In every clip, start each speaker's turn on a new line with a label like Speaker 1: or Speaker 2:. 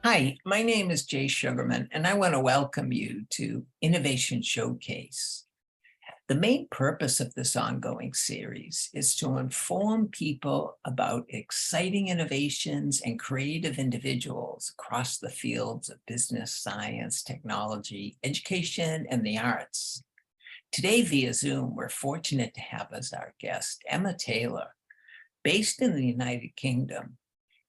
Speaker 1: Hi, my name is Jay Sugarman, and I want to welcome you to Innovation Showcase. The main purpose of this ongoing series is to inform people about exciting innovations and creative individuals across the fields of business, science, technology, education, and the arts. Today, via Zoom, we're fortunate to have as our guest Emma Taylor. Based in the United Kingdom,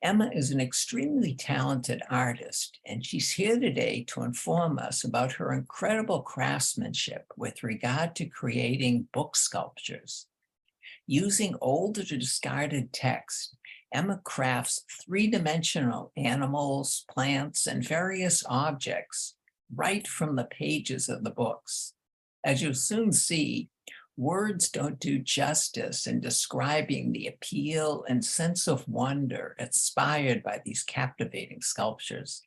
Speaker 1: Emma is an extremely talented artist, and she's here today to inform us about her incredible craftsmanship with regard to creating book sculptures. Using old or discarded text, Emma crafts three-dimensional animals, plants, and various objects right from the pages of the books. As you'll soon see, words don't do justice in describing the appeal and sense of wonder inspired by these captivating sculptures.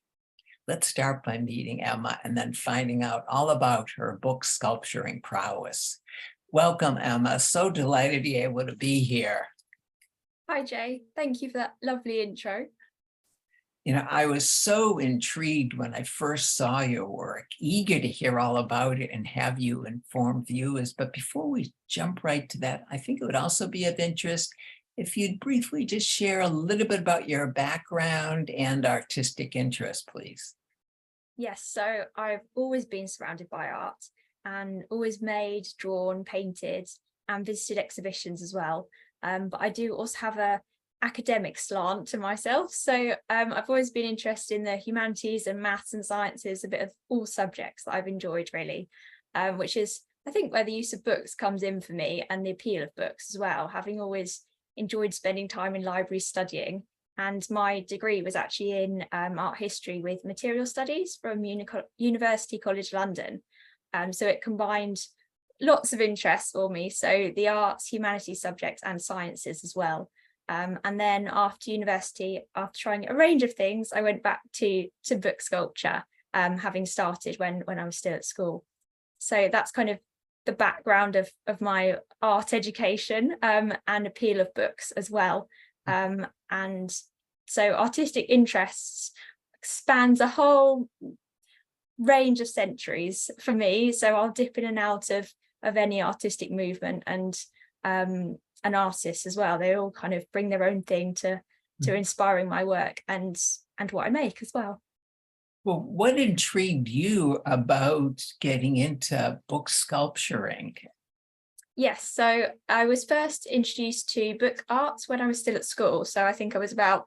Speaker 1: Let's start by meeting Emma and then finding out all about her book sculpturing prowess. Welcome, Emma. So delighted to be able to be here.
Speaker 2: Hi, Jay. Thank you for that lovely intro.
Speaker 1: I was so intrigued when I first saw your work, eager to hear all about it and have you inform viewers. But before we jump right to that, I think it would also be of interest if you'd briefly just share a little bit about your background and artistic interest, please.
Speaker 2: Yes, so I've always been surrounded by art and always made, drawn, painted, and visited exhibitions as well. But I do also have a academic slant to myself. So I've always been interested in the humanities and maths and sciences, a bit of all subjects that I've enjoyed really, which is, I think, where the use of books comes in for me and the appeal of books as well, having always enjoyed spending time in libraries studying. And my degree was actually in art history with material studies from University College London. So it combined lots of interests for me. So the arts, humanities subjects and sciences as well. And then after university, after trying a range of things, I went back to book sculpture, having started when I was still at school. So that's kind of the background of my art education and appeal of books as well. And so artistic interests spans a whole range of centuries for me. So I'll dip in and out of any artistic movement and artists as well. They all kind of bring their own thing to inspiring my work and what I make as well.
Speaker 1: Well, what intrigued you about getting into book sculpturing?
Speaker 2: Yes, so I was first introduced to book arts when I was still at school. So I think I was about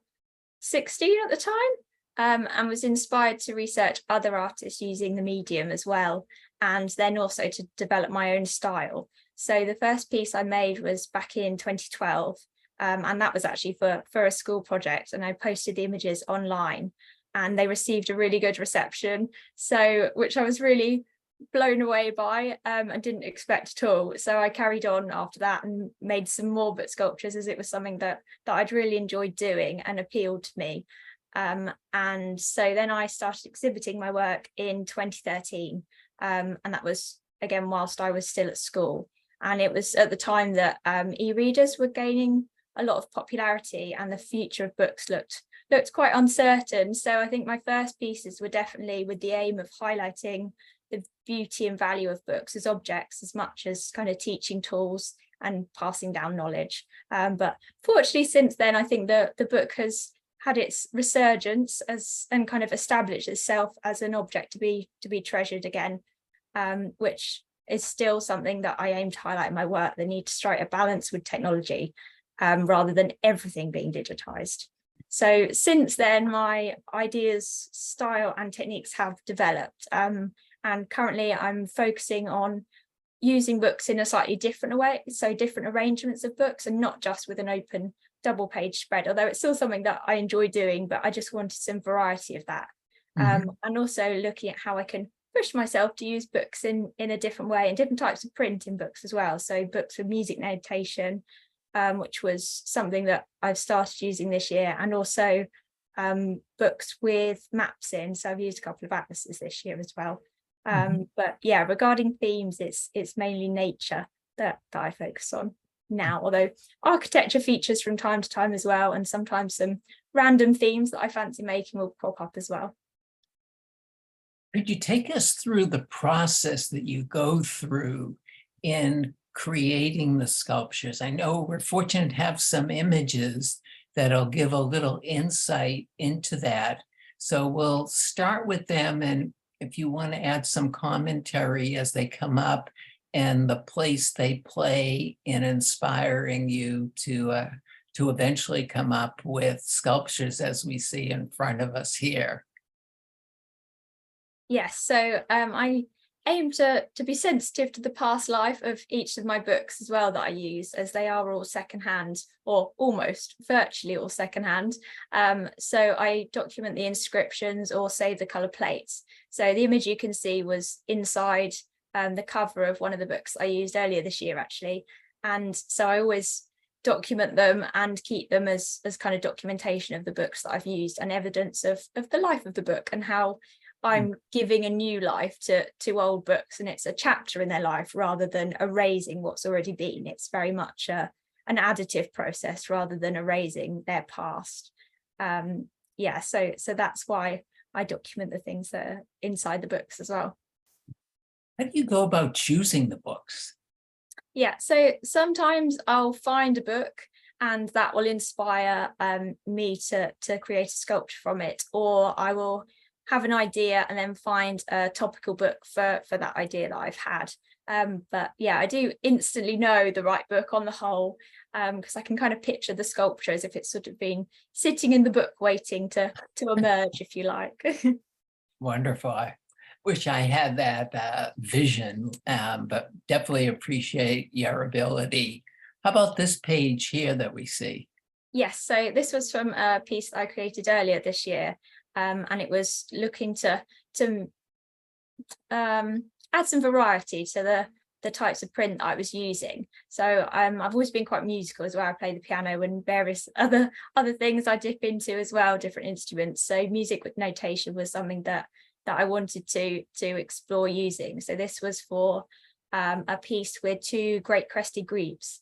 Speaker 2: 16 at the time, and was inspired to research other artists using the medium as well, and then also to develop my own style. So the first piece I made was back in 2012, and that was actually for a school project, and I posted the images online and they received a really good reception, so which I was really blown away by and didn't expect at all. So I carried on after that and made some more book sculptures, as it was something that I'd really enjoyed doing and appealed to me. And so then I started exhibiting my work in 2013, and that was again whilst I was still at school. And it was at the time that e-readers were gaining a lot of popularity and the future of books looked quite uncertain. So I think my first pieces were definitely with the aim of highlighting the beauty and value of books as objects as much as kind of teaching tools and passing down knowledge. But fortunately, since then, I think the book has had its resurgence and kind of established itself as an object to be treasured again, which is still something that I aim to highlight in my work, the need to strike a balance with technology rather than everything being digitized. So since then, my ideas, style and techniques have developed. And currently I'm focusing on using books in a slightly different way, so different arrangements of books and not just with an open double page spread, although it's still something that I enjoy doing, but I just wanted some variety of that. And also looking at how I can push myself to use books in a different way and different types of print in books as well. So books with music notation, which was something that I've started using this year, and also books with maps in. So I've used a couple of atlases this year as well. But yeah, regarding themes, it's mainly nature that I focus on now, although architecture features from time to time as well, and sometimes some random themes that I fancy making will pop up as well.
Speaker 1: Could you take us through the process that you go through in creating the sculptures? I know we're fortunate to have some images that'll give a little insight into that. So we'll start with them, and if you want to add some commentary as they come up and the place they play in inspiring you to eventually come up with sculptures as we see in front of us here.
Speaker 2: Yes, so I aim to be sensitive to the past life of each of my books as well that I use, as they are all secondhand, or almost virtually all secondhand. So I document the inscriptions or save the colour plates. So the image you can see was inside the cover of one of the books I used earlier this year, actually. And so I always document them and keep them as kind of documentation of the books that I've used and evidence of the life of the book and how I'm giving a new life to old books, and it's a chapter in their life rather than erasing what's already been. It's very much an additive process rather than erasing their past. Yeah, so that's why I document the things that are inside the books as well.
Speaker 1: How do you go about choosing the books?
Speaker 2: Yeah, so sometimes I'll find a book and that will inspire me to create a sculpture from it, or I will have an idea and then find a topical book for that idea that I've had. But yeah, I do instantly know the right book on the whole, because I can kind of picture the sculpture as if it's sort of been sitting in the book waiting to emerge, if you like.
Speaker 1: Wonderful. I wish I had that vision, but definitely appreciate your ability. How about this page here that we see?
Speaker 2: Yes, so this was from a piece that I created earlier this year. And it was looking to add some variety to the types of print that I was using. So I've always been quite musical as well. I play the piano and various other things I dip into as well, different instruments. So music with notation was something that I wanted to explore using. So this was for a piece with two great crested grebes,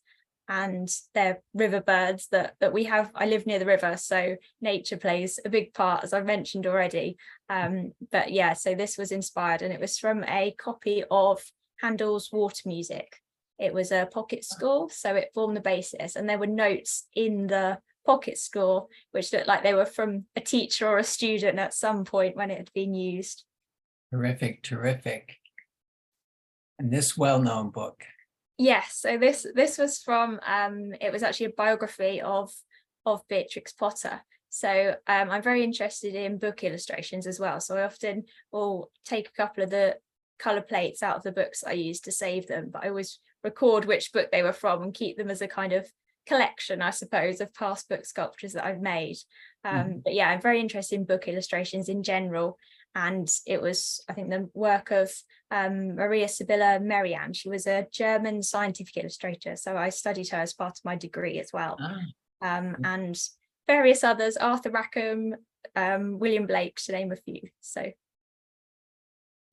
Speaker 2: and they're river birds that we have. I live near the river, so nature plays a big part, as I've mentioned already. But yeah, so this was inspired, and it was from a copy of Handel's Water Music. It was a pocket score, so it formed the basis, and there were notes in the pocket score which looked like they were from a teacher or a student at some point when it had been used.
Speaker 1: Terrific, terrific. And this well-known book.
Speaker 2: Yes, so this was from it was actually a biography of Beatrix Potter. So I'm very interested in book illustrations as well. So I often will take a couple of the colour plates out of the books I use to save them, but I always record which book they were from and keep them as a kind of collection, I suppose, of past book sculptures that I've made. But yeah, I'm very interested in book illustrations in general. And it was, I think, the work of Maria Sibylla Merian. She was a German scientific illustrator, so I studied her as part of my degree as well. And various others, Arthur Rackham, William Blake, to name a few. So,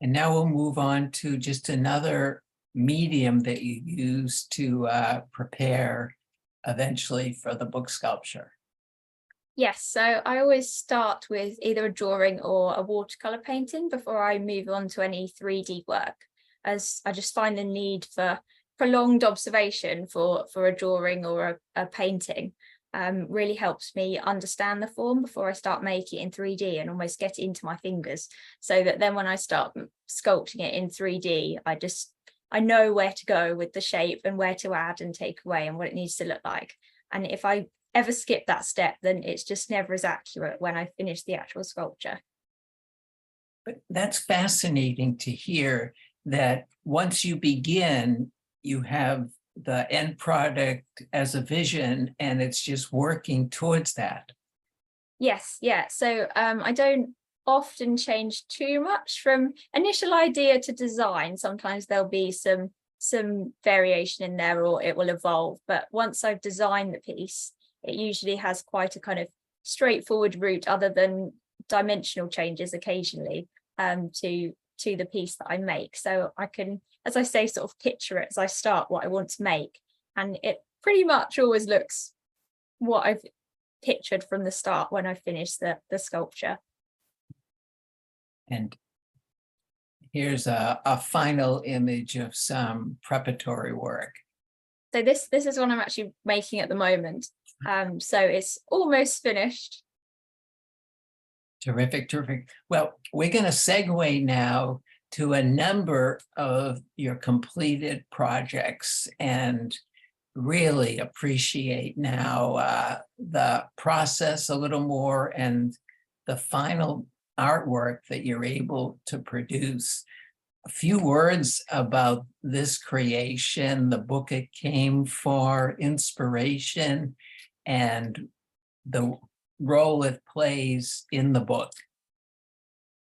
Speaker 1: and now we'll move on to just another medium that you use to prepare eventually for the book sculpture.
Speaker 2: Yes, so I always start with either a drawing or a watercolor painting before I move on to any 3D work, as I just find the need for prolonged observation for a drawing or a painting really helps me understand the form before I start making it in 3D and almost get it into my fingers, so that then when I start sculpting it in 3D, I know where to go with the shape and where to add and take away and what it needs to look like. And if I ever skip that step, then it's just never as accurate when I finish the actual sculpture.
Speaker 1: But that's fascinating to hear that once you begin, you have the end product as a vision and it's just working towards that.
Speaker 2: Yes, yeah. So I don't often change too much from initial idea to design. Sometimes there'll be some variation in there, or it will evolve. But once I've designed the piece, it usually has quite a kind of straightforward route, other than dimensional changes occasionally to the piece that I make. So I can, as I say, sort of picture it as I start what I want to make, and it pretty much always looks what I've pictured from the start when I finished the sculpture.
Speaker 1: And here's a final image of some preparatory work.
Speaker 2: So this is one I'm actually making at the moment. So it's almost finished.
Speaker 1: Terrific, terrific. Well, we're going to segue now to a number of your completed projects and really appreciate now the process a little more and the final artwork that you're able to produce. A few words about this creation, the book it came for, inspiration, and the role it plays in the book.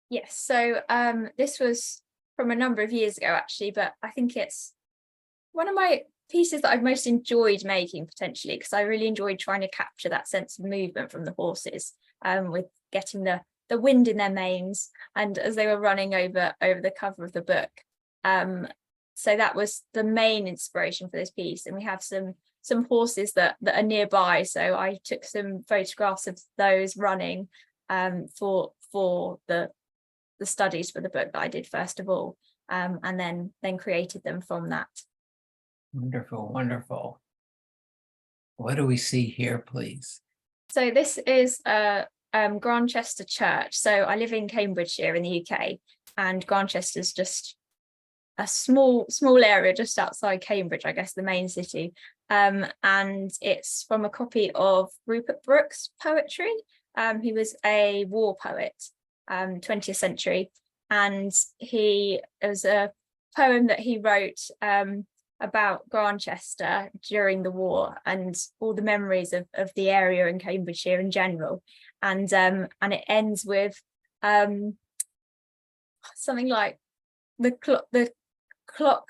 Speaker 2: Yes, so this was from a number of years ago, actually, but I think it's one of my pieces that I've most enjoyed making, potentially, because I really enjoyed trying to capture that sense of movement from the horses, with getting the wind in their manes and as they were running over the cover of the book. So that was the main inspiration for this piece, and we have some horses that are nearby, so I took some photographs of those running for the studies for the book that I did first of all, and then created them from that.
Speaker 1: Wonderful, wonderful. What do we see here, please?
Speaker 2: So this is Grantchester Church. So I live in Cambridgeshire in the UK, and Grantchester's just a small area just outside Cambridge, I guess the main city. And it's from a copy of Rupert Brooke's poetry. He was a war poet, 20th century, and it was a poem that he wrote about Grantchester during the war and all the memories of the area in Cambridgeshire in general. And it ends with something like the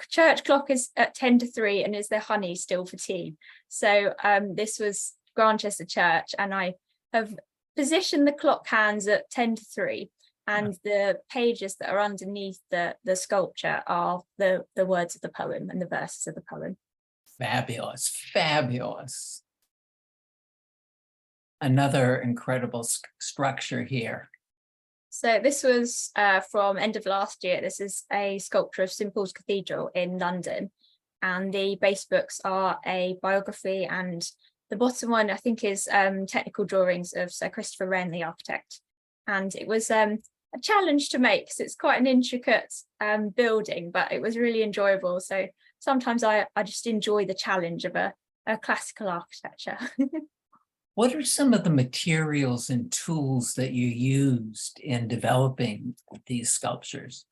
Speaker 2: church clock is at 10 to 3 and is there honey still for tea? So this was Grantchester Church, and I have positioned the clock hands at 10 to 3, and the pages that are underneath the sculpture are the words of the poem and the verses of the poem.
Speaker 1: Fabulous, fabulous. Another incredible structure here.
Speaker 2: So this was from end of last year. This is a sculpture of St Paul's Cathedral in London, and the base books are a biography, and the bottom one I think is technical drawings of Sir Christopher Wren, the architect. And it was a challenge to make because it's quite an intricate building, but it was really enjoyable. So sometimes I just enjoy the challenge of a classical architecture.
Speaker 1: What are some of the materials and tools that you used in developing these sculptures?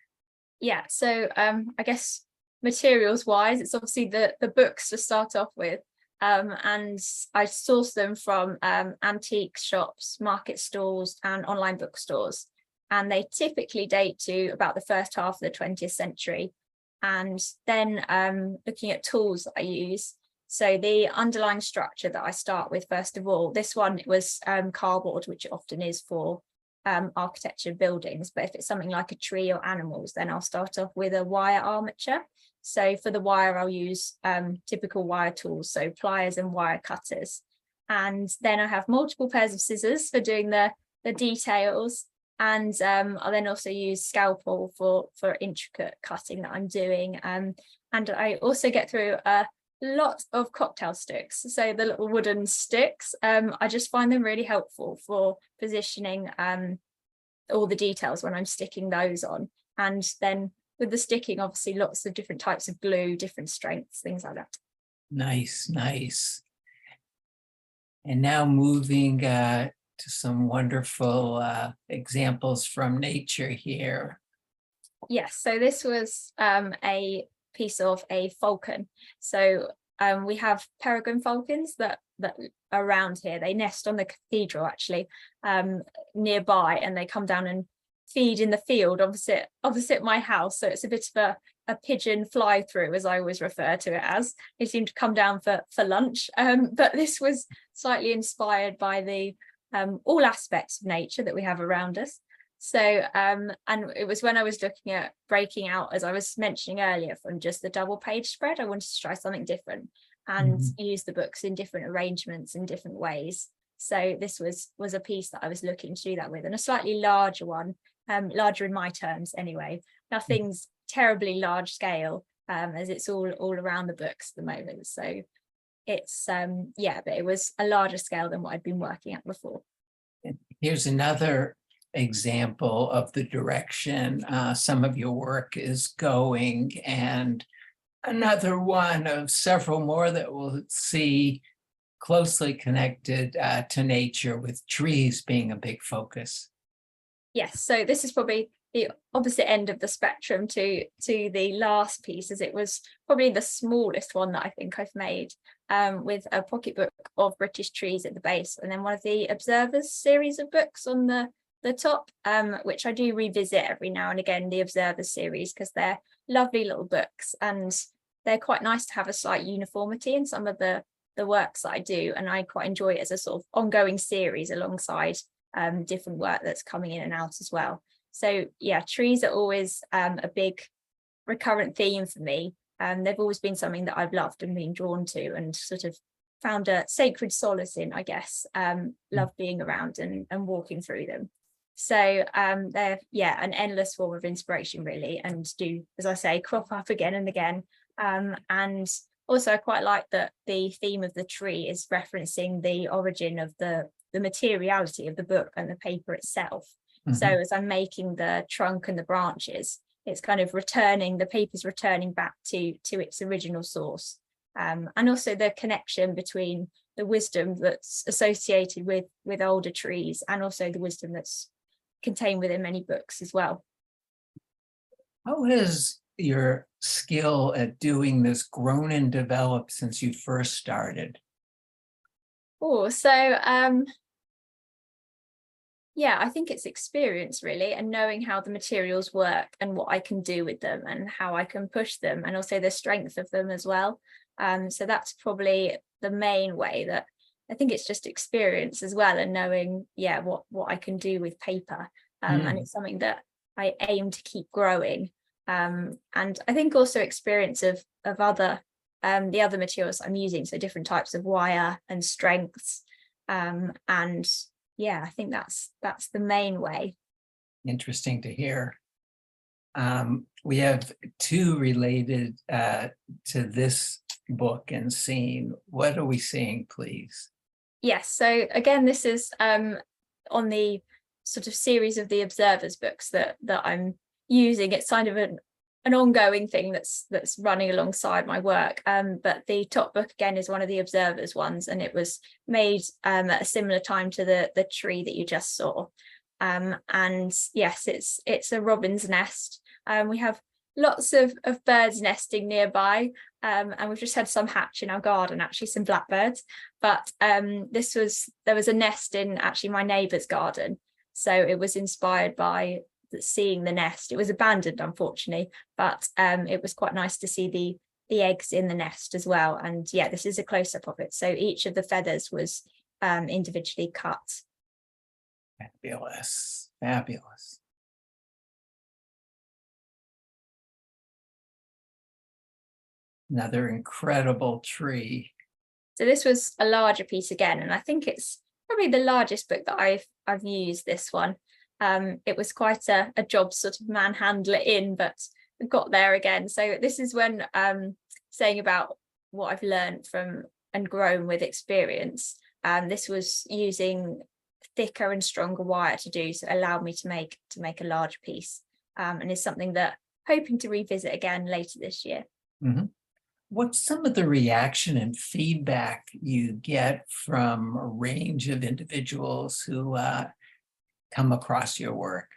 Speaker 2: Yeah, so I guess materials wise, it's obviously the books to start off with, and I sourced them from antique shops, market stalls and online bookstores, and they typically date to about the first half of the 20th century. And then looking at tools that I use, so the underlying structure that I start with first of all, this one was cardboard, which it often is for architecture buildings, but if it's something like a tree or animals, then I'll start off with a wire armature. So for the wire, I'll use typical wire tools, so pliers and wire cutters. And then I have multiple pairs of scissors for doing the details. And I'll then also use scalpel for intricate cutting that I'm doing. And I also get through a lot of cocktail sticks, so the little wooden sticks. I just find them really helpful for positioning all the details when I'm sticking those on. And then with the sticking, obviously lots of different types of glue, different strengths, things like that.
Speaker 1: Nice, nice. And now moving to some wonderful examples from nature here.
Speaker 2: Yes, so this was a piece of a falcon. So we have peregrine falcons that are around here. They nest on the cathedral actually nearby, and they come down and feed in the field opposite my house. So it's a bit of a pigeon fly through, as I always refer to it as. They seem to come down for lunch, but this was slightly inspired by the all aspects of nature that we have around us. So and it was when I was looking at breaking out, as I was mentioning earlier, from just the double page spread, I wanted to try something different and use the books in different arrangements in different ways. So this was a piece that I was looking to do that with, and a slightly larger one, larger in my terms anyway. Nothing's terribly large scale, as it's all around the books at the moment. So it's yeah, but it was a larger scale than what I'd been working at before.
Speaker 1: Here's another example of the direction some of your work is going, and another one of several more that we'll see closely connected to nature, with trees being a big focus.
Speaker 2: Yes, so this is probably the opposite end of the spectrum to the last piece, as it was probably the smallest one that I think I've made, with a pocketbook of British trees at the base, and then one of the Observers series of books on the top, which I do revisit every now and again, the Observers series, because they're lovely little books, and they're quite nice to have a slight uniformity in some of the works that I do, and I quite enjoy it as a sort of ongoing series alongside different work that's coming in and out as well. So yeah, trees are always a big recurrent theme for me. They've always been something that I've loved and been drawn to, and sort of found a sacred solace in, I guess. Love being around and walking through them. So they're, yeah, an endless form of inspiration really, and do, as I say, crop up again and again. And also I quite like that the theme of the tree is referencing the origin of the materiality of the book and the paper itself. So as I'm making the trunk and the branches, it's kind of returning, the paper's returning back to its original source. And also the connection between the wisdom that's associated with older trees, and also the wisdom that's contained within many books as well.
Speaker 1: How has your skill at doing this grown and developed since you first started?
Speaker 2: Oh, so yeah, I think it's experience really, and knowing how the materials work and what I can do with them and how I can push them, and also the strength of them as well. So that's probably the main way, that I think it's just experience as well, and knowing, yeah, what I can do with paper. And it's something that I aim to keep growing. And I think also experience of other the other materials I'm using, so different types of wire and strengths. And yeah, I think that's the main way.
Speaker 1: Interesting to hear. We have two related to this book and scene. What are we seeing, please?
Speaker 2: Yes, so again, this is on the sort of series of the Observers books that I'm using. It's kind of an ongoing thing that's running alongside my work. But the top book again is one of the Observers ones, and it was made at a similar time to the tree that you just saw. And yes, it's a robin's nest. We have lots of birds nesting nearby, and we've just had some hatch in our garden, actually some blackbirds. But there was a nest in actually my neighbour's garden, so it was inspired by seeing the nest. It was abandoned, unfortunately, but it was quite nice to see the eggs in the nest as well. And yeah, this is a close-up of it. So each of the feathers was individually cut.
Speaker 1: Fabulous, fabulous. Another incredible tree.
Speaker 2: So this was a larger piece again, and I think it's probably the largest book that I've used, this one. It was quite a job sort of manhandle it in, but I got there again. So this is when saying about what I've learned from and grown with experience. This was using thicker and stronger wire to do, so it allowed me to make a large piece, and is something that I'm hoping to revisit again later this year.
Speaker 1: What's some of the reaction and feedback you get from a range of individuals who come across your work?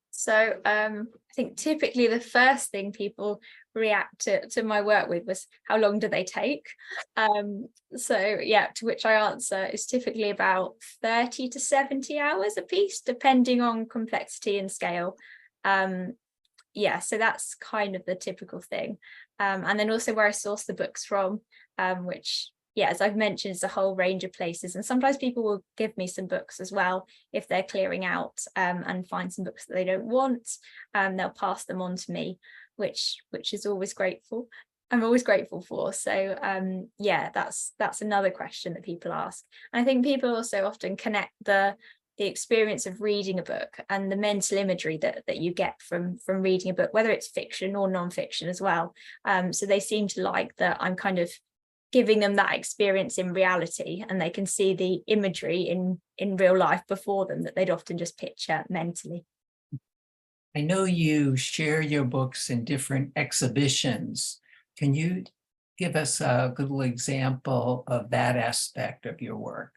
Speaker 2: So I think typically the first thing people react to my work with was, how long do they take? So yeah, to which I answer is typically about 30 to 70 hours a piece, depending on complexity and scale. Yeah, so that's kind of the typical thing. And then also where I source the books from, which, yeah, as I've mentioned, is a whole range of places. And sometimes people will give me some books as well if they're clearing out and find some books that they don't want. They'll pass them on to me, which is always grateful. I'm always grateful for. So yeah, that's another question that people ask. And I think people also often connect the experience of reading a book and the mental imagery that you get from reading a book, whether it's fiction or non-fiction as well. So they seem to like that I'm kind of giving them that experience in reality, and they can see the imagery in real life before them that they'd often just picture mentally.
Speaker 1: I know you share your books in different exhibitions. Can you give us a good little example of that aspect of your work?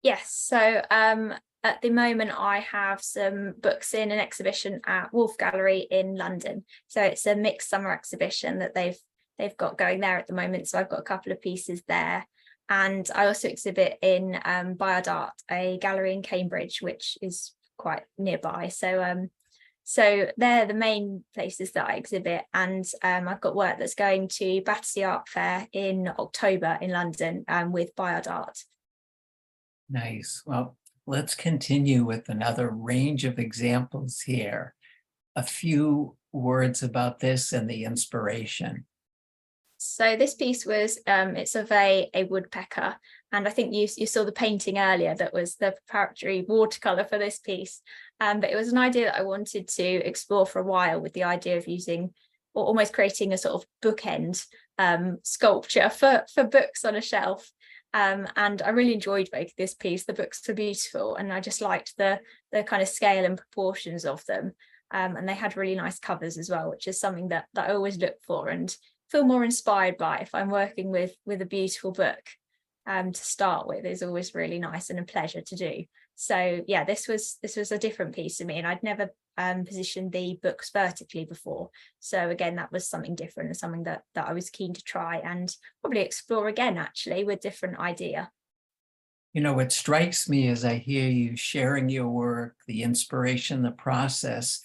Speaker 2: Yes, so at the moment I have some books in an exhibition at Wolf Gallery in London. So it's a mixed summer exhibition that they've got going there at the moment. So I've got a couple of pieces there. And I also exhibit in Bayard Art, a gallery in Cambridge, which is quite nearby. So they're the main places that I exhibit, and I've got work that's going to Battersea Art Fair in October in London with Bayard Art.
Speaker 1: Nice. Well, let's continue with another range of examples here. A few words about this and the inspiration.
Speaker 2: So this piece was it's of a woodpecker, and I think you saw the painting earlier that was the preparatory watercolor for this piece, but it was an idea that I wanted to explore for a while, with the idea of using or almost creating a sort of bookend sculpture for books on a shelf. And I really enjoyed making this piece. The books were beautiful, and I just liked the kind of scale and proportions of them. And they had really nice covers as well, which is something that I always look for and feel more inspired by if I'm working with a beautiful book. To start with is always really nice and a pleasure to do. So yeah, this was a different piece to me, and I'd never positioned the books vertically before. So again, that was something different and something that I was keen to try and probably explore again, actually, with different idea.
Speaker 1: You know, what strikes me as I hear you sharing your work, the inspiration, the process,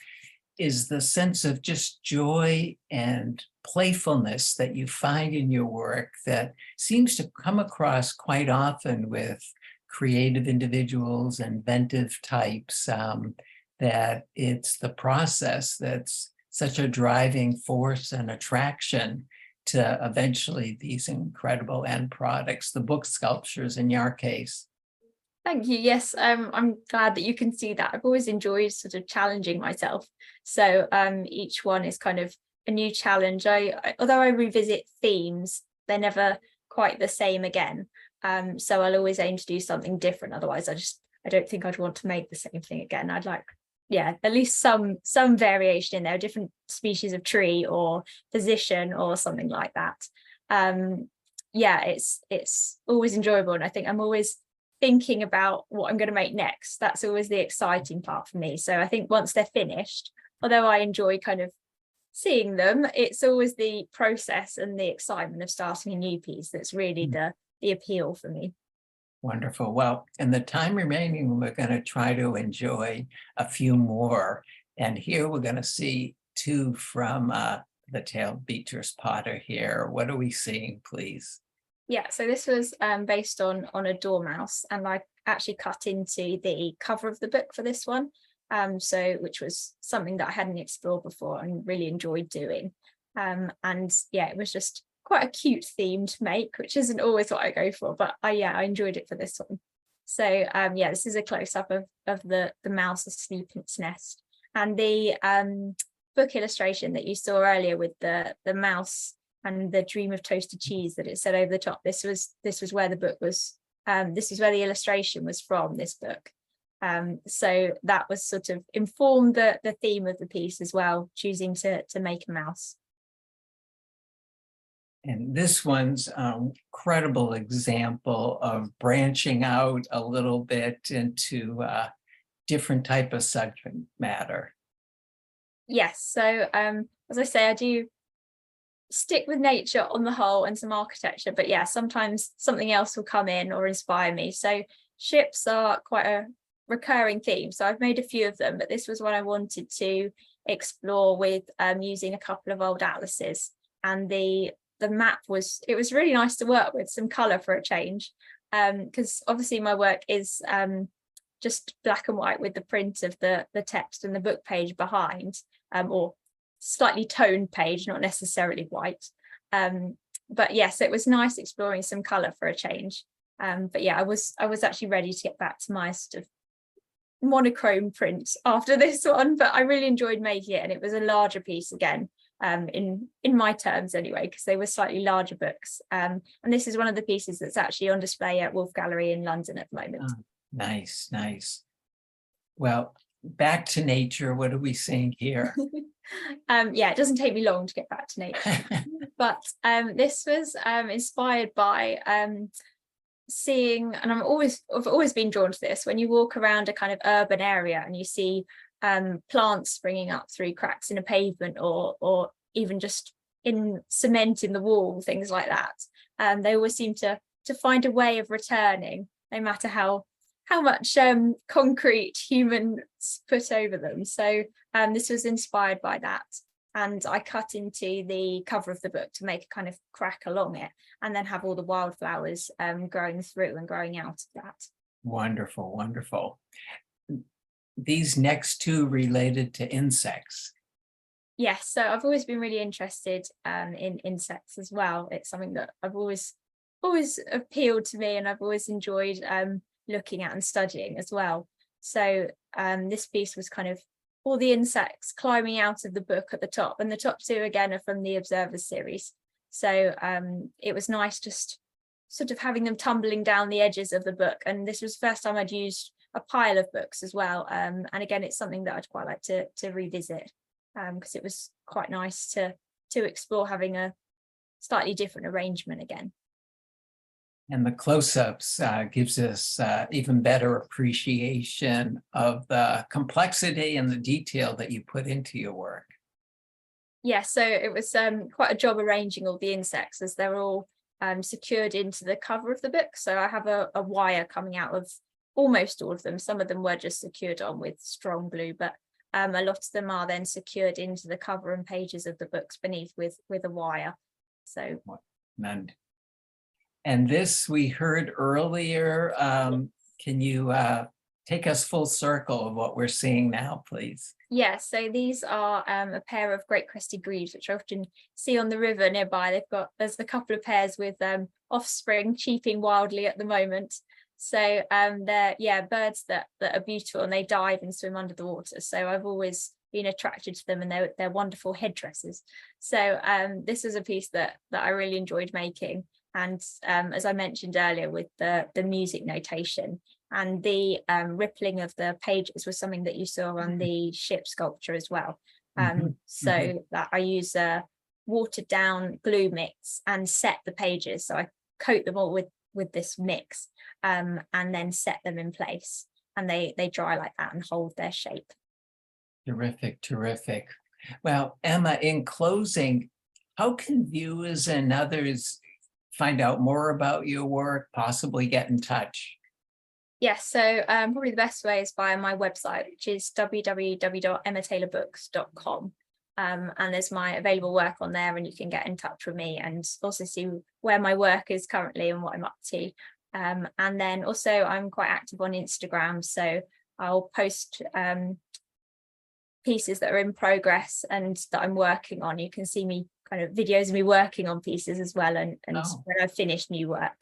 Speaker 1: is the sense of just joy and playfulness that you find in your work that seems to come across quite often with creative individuals, inventive types, that it's the process that's such a driving force and attraction to eventually these incredible end products, the book sculptures in your case.
Speaker 2: Thank you. Yes, I'm glad that you can see that. I've always enjoyed sort of challenging myself. So each one is kind of a new challenge. Although I revisit themes, they're never quite the same again. So I'll always aim to do something different. Otherwise, I don't think I'd want to make the same thing again. I'd like, yeah, at least some variation in there, different species of tree or position or something like that. Yeah, it's always enjoyable, and I think I'm always thinking about what I'm going to make next. That's always the exciting part for me. So I think once they're finished, although I enjoy kind of seeing them, it's always the process and the excitement of starting a new piece that's really the appeal for me.
Speaker 1: Wonderful. Well, in the time remaining, we're going to try to enjoy a few more. And here we're going to see two from the Tailed Beatrice Potter here. What are we seeing, please?
Speaker 2: Yeah, so this was based on a dormouse, and I actually cut into the cover of the book for this one, which was something that I hadn't explored before and really enjoyed doing. And yeah, it was just quite a cute theme to make, which isn't always what I go for, but I enjoyed it for this one. So yeah, this is a close-up of the mouse asleep in its nest, and the book illustration that you saw earlier with the mouse and the dream of toasted cheese that it said over the top. This was where the book was. This is where the illustration was from, this book. So that was sort of informed the theme of the piece as well, choosing to make a mouse.
Speaker 1: And this one's an incredible example of branching out a little bit into a different type of subject matter.
Speaker 2: Yes, so as I say, I do stick with nature on the whole and some architecture, but yeah, sometimes something else will come in or inspire me. So ships are quite a recurring theme, so I've made a few of them, but this was what I wanted to explore with using a couple of old atlases, and the map was really nice to work with, some color for a change, because obviously my work is just black and white with the print of the text and the book page behind, or slightly toned page, not necessarily white. But yes, it was nice exploring some colour for a change. But yeah, I was actually ready to get back to my sort of monochrome print after this one, but I really enjoyed making it, and it was a larger piece again, in my terms anyway, because they were slightly larger books. And this is one of the pieces that's actually on display at Wolf Gallery in London at the moment.
Speaker 1: Oh, nice, nice. Well, back to nature. What are we seeing here?
Speaker 2: Yeah, it doesn't take me long to get back to nature. But this was inspired by seeing, and I've always been drawn to this, when you walk around a kind of urban area and you see plants springing up through cracks in a pavement, or even just in cement in the wall, things like that. They always seem to find a way of returning, no matter how much concrete humans put over them. So this was inspired by that. And I cut into the cover of the book to make a kind of crack along it, and then have all the wildflowers growing through and growing out of that.
Speaker 1: Wonderful, wonderful. These next two related to insects.
Speaker 2: Yes, so I've always been really interested in insects as well. It's something that I've always appealed to me, and I've always enjoyed looking at and studying as well. So this piece was kind of all the insects climbing out of the book at the top, and the top two again are from the Observers series. So it was nice just sort of having them tumbling down the edges of the book. And this was the first time I'd used a pile of books as well. And again, it's something that I'd quite like to revisit, because it was quite nice to explore having a slightly different arrangement again.
Speaker 1: And the close-ups gives us even better appreciation of the complexity and the detail that you put into your work.
Speaker 2: Yeah, so it was quite a job arranging all the insects, as they're all secured into the cover of the book. So I have a wire coming out of almost all of them. Some of them were just secured on with strong glue, but a lot of them are then secured into the cover and pages of the books beneath with a wire. So
Speaker 1: and this we heard earlier. Can you take us full circle of what we're seeing now, please?
Speaker 2: Yeah, so these are a pair of great crested grebes, which I often see on the river nearby. There's a couple of pairs with offspring cheeping wildly at the moment. So they're birds that are beautiful, and they dive and swim under the water. So I've always been attracted to them, and they're wonderful headdresses. So this is a piece that I really enjoyed making. And as I mentioned earlier, with the music notation and the rippling of the pages was something that you saw on the ship sculpture as well. So that I use a watered down glue mix and set the pages. So I coat them all with this mix and then set them in place, and they dry like that and hold their shape.
Speaker 1: Terrific, terrific. Well, Emma, in closing, how can viewers and others find out more about your work, possibly get in touch?
Speaker 2: Yes, so probably the best way is via my website, which is www.EmmaTaylorBooks.com. And there's my available work on there, and you can get in touch with me and also see where my work is currently and what I'm up to. And then also I'm quite active on Instagram, so I'll post pieces that are in progress and that I'm working on. You can see me kind of videos of me working on pieces as well, and when I've finished new work.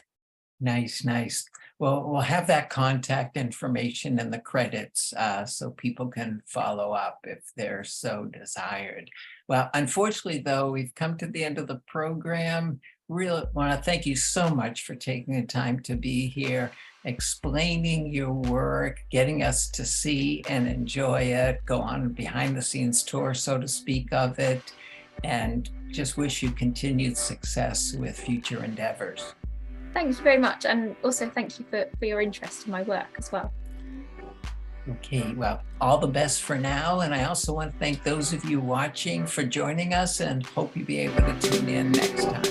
Speaker 1: Nice, nice. Well, we'll have that contact information in the credits so people can follow up if they're so desired. Well, unfortunately, though, we've come to the end of the program. Really want to thank you so much for taking the time to be here, explaining your work, getting us to see and enjoy it, go on a behind the scenes tour, so to speak, of it, and just wish you continued success with future endeavors.
Speaker 2: Thank you very much, and also thank you for your interest in my work as well.
Speaker 1: Okay, well, all the best for now, and I also want to thank those of you watching for joining us, and hope you'll be able to tune in next time.